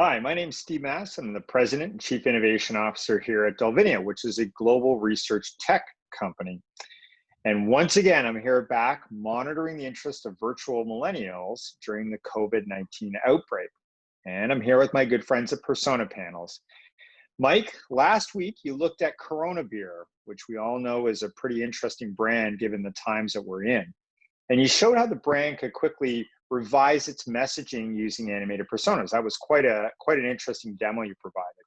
Hi, my name is Steve Mass. I'm the President and Chief Innovation Officer here at Delvinia, which is a global research tech company. And once again, I'm here back monitoring the interest of virtual millennials during the COVID-19 outbreak. And I'm here with my good friends at Persona Panels. Mike, last week you looked at Corona Beer, which we all know is a pretty interesting brand given the times that we're in. And you showed how the brand could quickly revise its messaging using animated personas. That was quite an interesting demo you provided.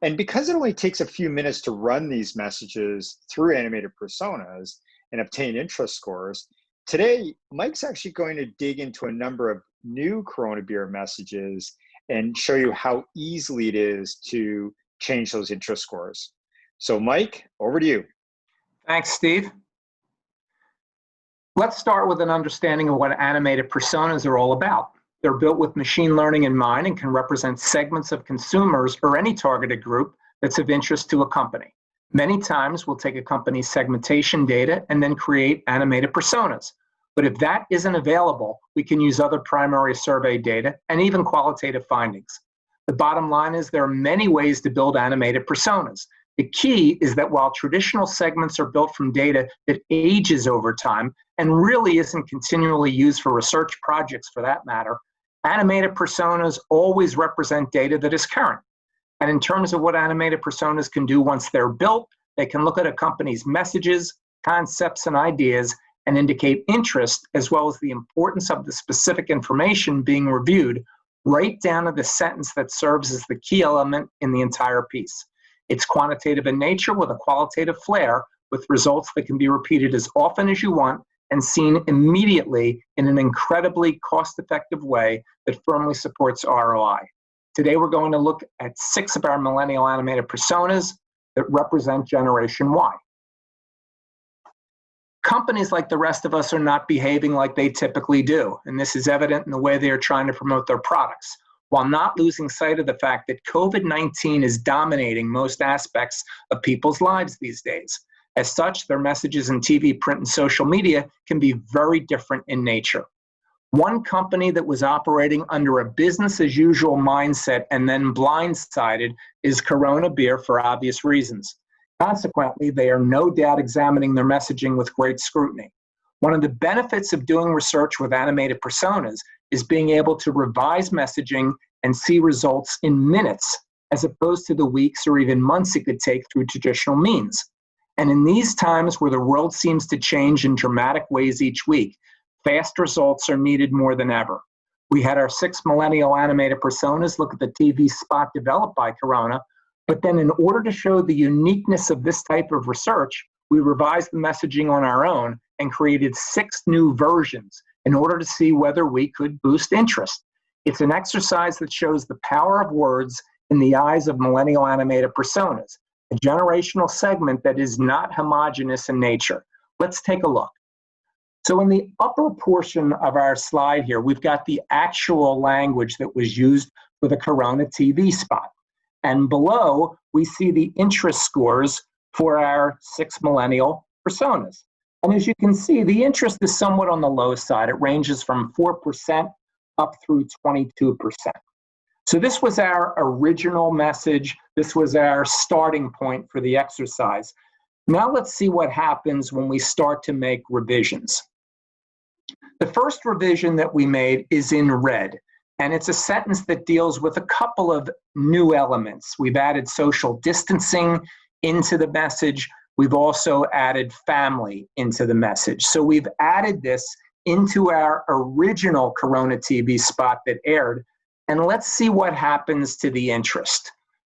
And because it only takes a few minutes to run these messages through animated personas and obtain interest scores, today Mike's actually going to dig into a number of new Corona Beer messages and show you how easily it is to change those interest scores. So Mike, over to you. Thanks, Steve. Let's start with an understanding of what animated personas are all about. They're built with machine learning in mind and can represent segments of consumers or any targeted group that's of interest to a company. Many times we'll take a company's segmentation data and then create animated personas. But if that isn't available, we can use other primary survey data and even qualitative findings. The bottom line is there are many ways to build animated personas. The key is that while traditional segments are built from data that ages over time and really isn't continually used for research projects for that matter, animated personas always represent data that is current. And in terms of what animated personas can do once they're built, they can look at a company's messages, concepts, and ideas and indicate interest as well as the importance of the specific information being reviewed right down to the sentence that serves as the key element in the entire piece. It's quantitative in nature with a qualitative flair with results that can be repeated as often as you want and seen immediately in an incredibly cost-effective way that firmly supports ROI. Today we're going to look at 6 of our millennial animated personas that represent Generation Y. Companies like the rest of us are not behaving like they typically do, and this is evident in the way they are trying to promote their products, while not losing sight of the fact that COVID-19 is dominating most aspects of people's lives these days. As such, their messages in TV, print, and social media can be very different in nature. One company that was operating under a business-as-usual mindset and then blindsided is Corona Beer for obvious reasons. Consequently, they are no doubt examining their messaging with great scrutiny. One of the benefits of doing research with animated personas is being able to revise messaging and see results in minutes, as opposed to the weeks or even months it could take through traditional means. And in these times where the world seems to change in dramatic ways each week, fast results are needed more than ever. We had our 6 millennial animated personas look at the TV spot developed by Corona, but then in order to show the uniqueness of this type of research, we revised the messaging on our own and created 6 new versions in order to see whether we could boost interest. It's an exercise that shows the power of words in the eyes of millennial animated personas, a generational segment that is not homogeneous in nature. Let's take a look. So in the upper portion of our slide here, we've got the actual language that was used for the Corona TV spot. And below, we see the interest scores for our 6 millennial personas. And as you can see, the interest is somewhat on the low side. It ranges from 4% up through 22%. So this was our original message. This was our starting point for the exercise. Now let's see what happens when we start to make revisions. The first revision that we made is in red, and it's a sentence that deals with a couple of new elements. We've added social distancing into the message. We've also added family into the message. So we've added this into our original Corona TV spot that aired, and let's see what happens to the interest.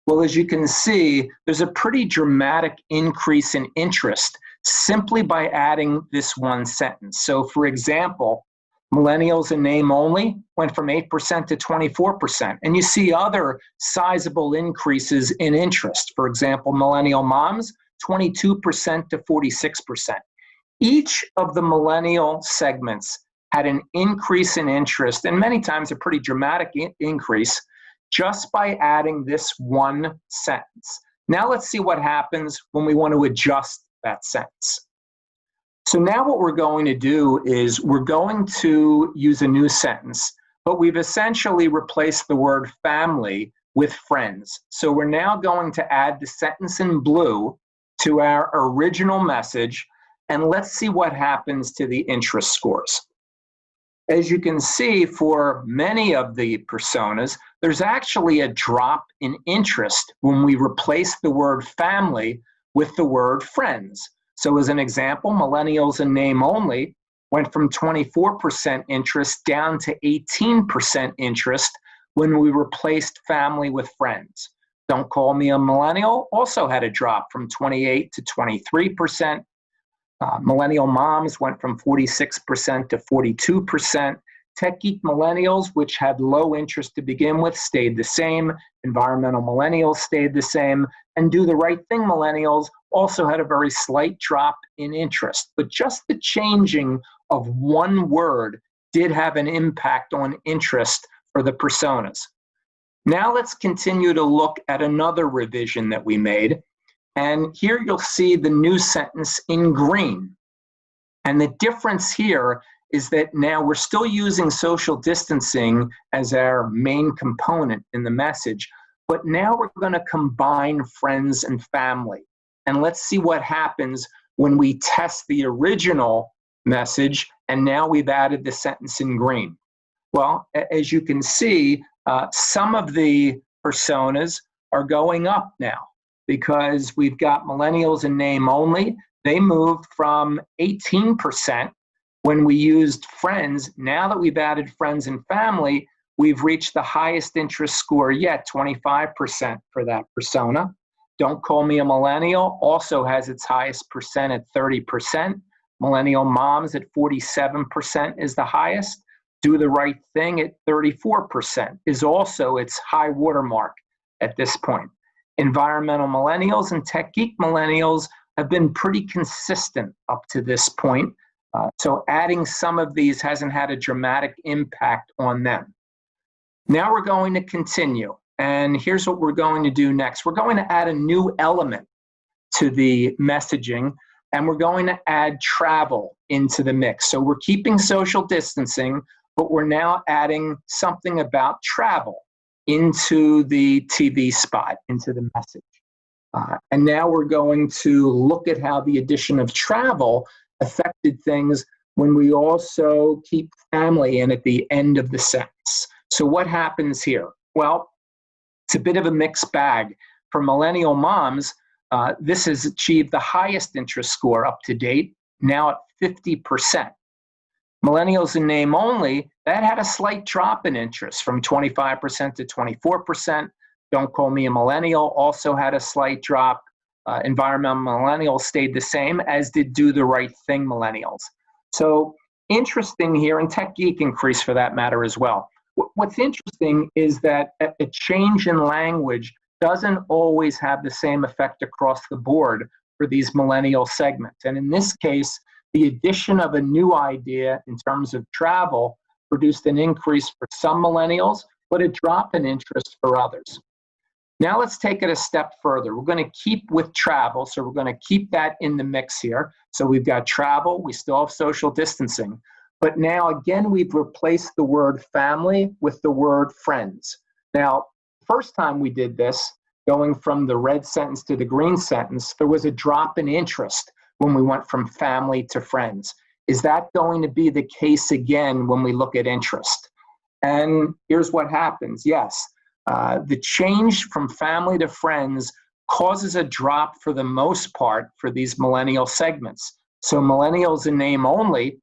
Well, as you can see, there's a pretty dramatic increase in interest simply by adding this one sentence. So for example, millennials in name only went from 8% to 24%. And you see other sizable increases in interest. For example, millennial moms, 22% to 46%. Each of the millennial segments had an increase in interest, and many times a pretty dramatic increase, just by adding this one sentence. Now let's see what happens when we want to adjust that sentence. So now what we're going to do is we're going to use a new sentence. but we've essentially replaced the word family with friends. So we're now going to add the sentence in blue to our original message, and let's see what happens to the interest scores. As you can see, for many of the personas, there's actually a drop in interest when we replace the word family with the word friends. So as an example, millennials in name only went from 24% interest down to 18% interest when we replaced family with friends. Don't Call Me a Millennial also had a drop from 28 to 23%. Millennial moms went from 46% to 42%. Tech geek millennials, which had low interest to begin with, stayed the same. Environmental millennials stayed the same. And do the right thing millennials also had a very slight drop in interest. But just the changing of one word did have an impact on interest for the personas. Now let's continue to look at another revision that we made. And here you'll see the new sentence in green. And the difference here is that now we're still using social distancing as our main component in the message, but now we're going to combine friends and family. And let's see what happens when we test the original message, and now we've added the sentence in green. Well, as you can see, some of the personas are going up now, because we've got millennials in name only. They moved from 18% when we used friends. Now that we've added friends and family, we've reached the highest interest score yet, 25% for that persona. Don't Call Me a Millennial also has its highest percent at 30%. Millennial moms at 47% is the highest. Do the Right Thing at 34% is also its high watermark at this point. Environmental millennials and tech geek millennials have been pretty consistent up to this point. So adding some of these hasn't had a dramatic impact on them. Now we're going to continue. And here's what we're going to do next. We're going to add a new element to the messaging, and we're going to add travel into the mix. So we're keeping social distancing, but we're now adding something about travel into the TV spot, into the message. And now we're going to look at how the addition of travel affected things when we also keep family in at the end of the sentence. So what happens here? Well, it's a bit of a mixed bag. For millennial moms, this has achieved the highest interest score up to date, now at 50%. Millennials in name only, that had a slight drop in interest from 25% to 24%. Don't Call Me a Millennial also had a slight drop. Environmental millennials stayed the same, as did Do the Right Thing millennials. So interesting here, and Tech Geek increased for that matter as well. What's interesting is that a change in language doesn't always have the same effect across the board for these millennial segments. And in this case, the addition of a new idea in terms of travel produced an increase for some millennials, but a drop in interest for others. Now let's take it a step further. We're going to keep with travel, so we're going to keep that in the mix here. So we've got travel, we still have social distancing, but now again, we've replaced the word family with the word friends. Now, first time we did this, going from the red sentence to the green sentence, there was a drop in interest when we went from family to friends. Is that going to be the case again when we look at interest? And here's what happens. Yes, the change from family to friends causes a drop for the most part for these millennial segments. So millennials in name only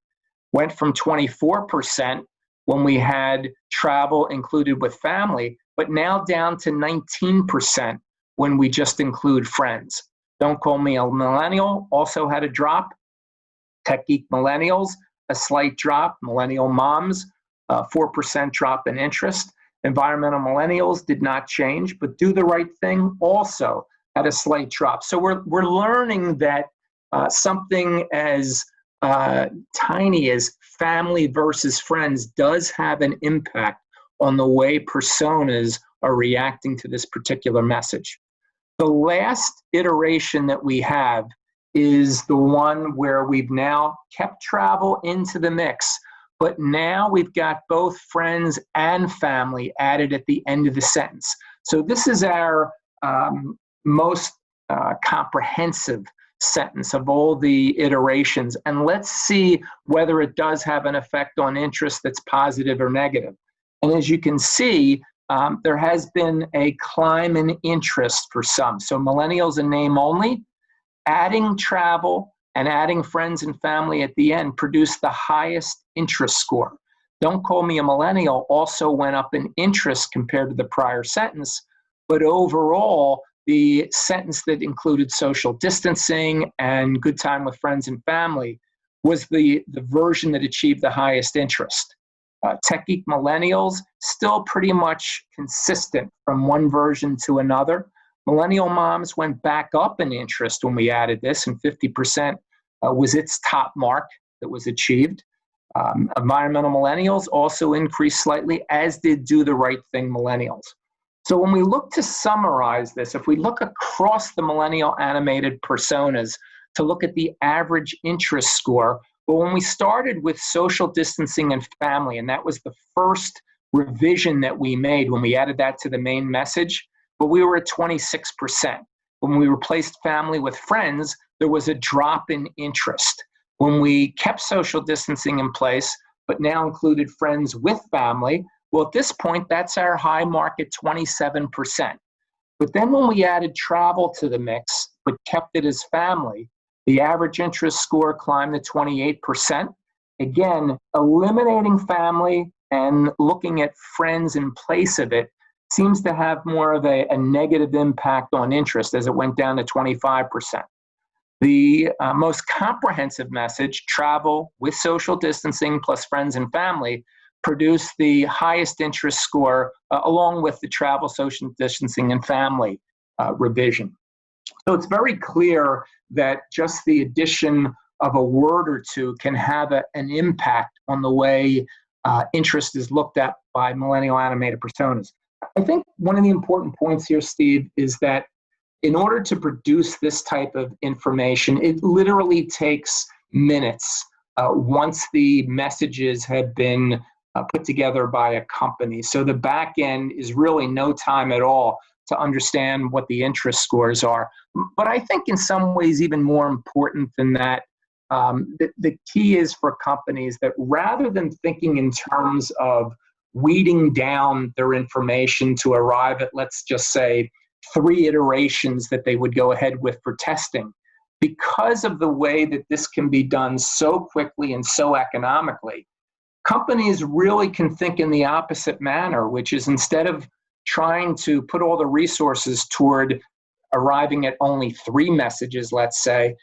went from 24% when we had travel included with family, but now down to 19% when we just include friends. Don't Call Me a Millennial also had a drop. Tech geek millennials, a slight drop. Millennial moms, 4% drop in interest. Environmental millennials did not change, but Do the Right Thing also had a slight drop. So we're learning that something as tiny as family versus friends does have an impact on the way personas are reacting to this particular message. The last iteration that we have is the one where we've now kept travel into the mix, but now we've got both friends and family added at the end of the sentence. So this is our most comprehensive sentence of all the iterations. And let's see whether it does have an effect on interest that's positive or negative. And as you can see, there has been a climb in interest for some. So millennials in name only, adding travel and adding friends and family at the end produced the highest interest score. Don't Call Me a Millennial also went up in interest compared to the prior sentence, but overall, the sentence that included social distancing and good time with friends and family was the version that achieved the highest interest. Tech Geek Millennials, still pretty much consistent from one version to another. Millennial Moms went back up in interest when we added this, and 50% was its top mark that was achieved. Environmental Millennials also increased slightly, as did Do the Right Thing Millennials. So when we look to summarize this, if we look across the Millennial Animated Personas to look at the average interest score, but when we started with social distancing and family, and that was the first revision that we made when we added that to the main message, but we were at 26%. When we replaced family with friends, there was a drop in interest. When we kept social distancing in place, but now included friends with family, well, at this point, that's our high mark at 27%. But then when we added travel to the mix, but kept it as family, the average interest score climbed to 28%. Again, eliminating family and looking at friends in place of it seems to have more of a negative impact on interest as it went down to 25%. The most comprehensive message, travel with social distancing plus friends and family, produced the highest interest score along with the travel, social distancing, and family revision. So it's very clear that just the addition of a word or two can have an impact on the way interest is looked at by millennial animated personas. I think one of the important points here, Steve, is that in order to produce this type of information, it literally takes minutes once the messages have been put together by a company. So the back end is really no time at all to understand what the interest scores are. But I think in some ways even more important than that, the key is for companies that rather than thinking in terms of weeding down their information to arrive at, let's just say, 3 iterations that they would go ahead with for testing, because of the way that this can be done so quickly and so economically, companies really can think in the opposite manner, which is instead of trying to put all the resources toward arriving at only 3 messages, let's say,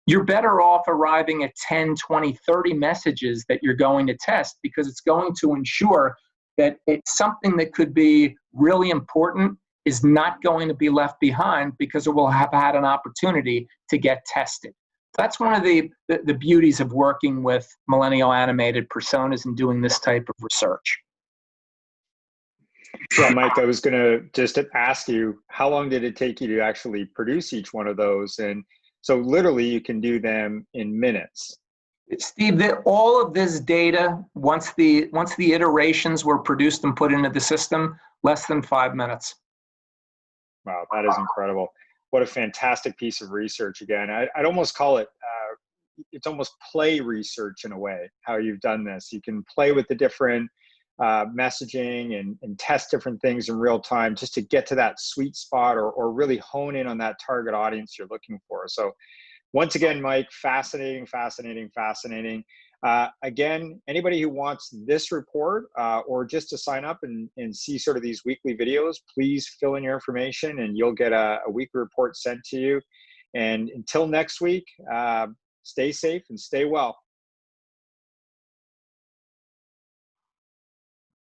you're better off arriving at 10, 20, 30 messages that you're going to test, because it's going to ensure that it's something that could be really important is not going to be left behind because it will have had an opportunity to get tested. That's one of the beauties of working with millennial animated personas and doing this type of research. Yeah, Mike, I was going to just ask you, how long did it take you to actually produce each one of those? And so literally you can do them in minutes. Steve, all of this data, once the iterations were produced and put into the system, less than 5 minutes. Wow, that is incredible. What a fantastic piece of research. Again, I'd almost call it, it's almost play research in a way, how you've done this. You can play with the different messaging and test different things in real time just to get to that sweet spot or really hone in on that target audience you're looking for. So once again, Mike, fascinating, fascinating, fascinating. Again, anybody who wants this report or just to sign up and see sort of these weekly videos, please fill in your information and you'll get a weekly report sent to you. And until next week, stay safe and stay well.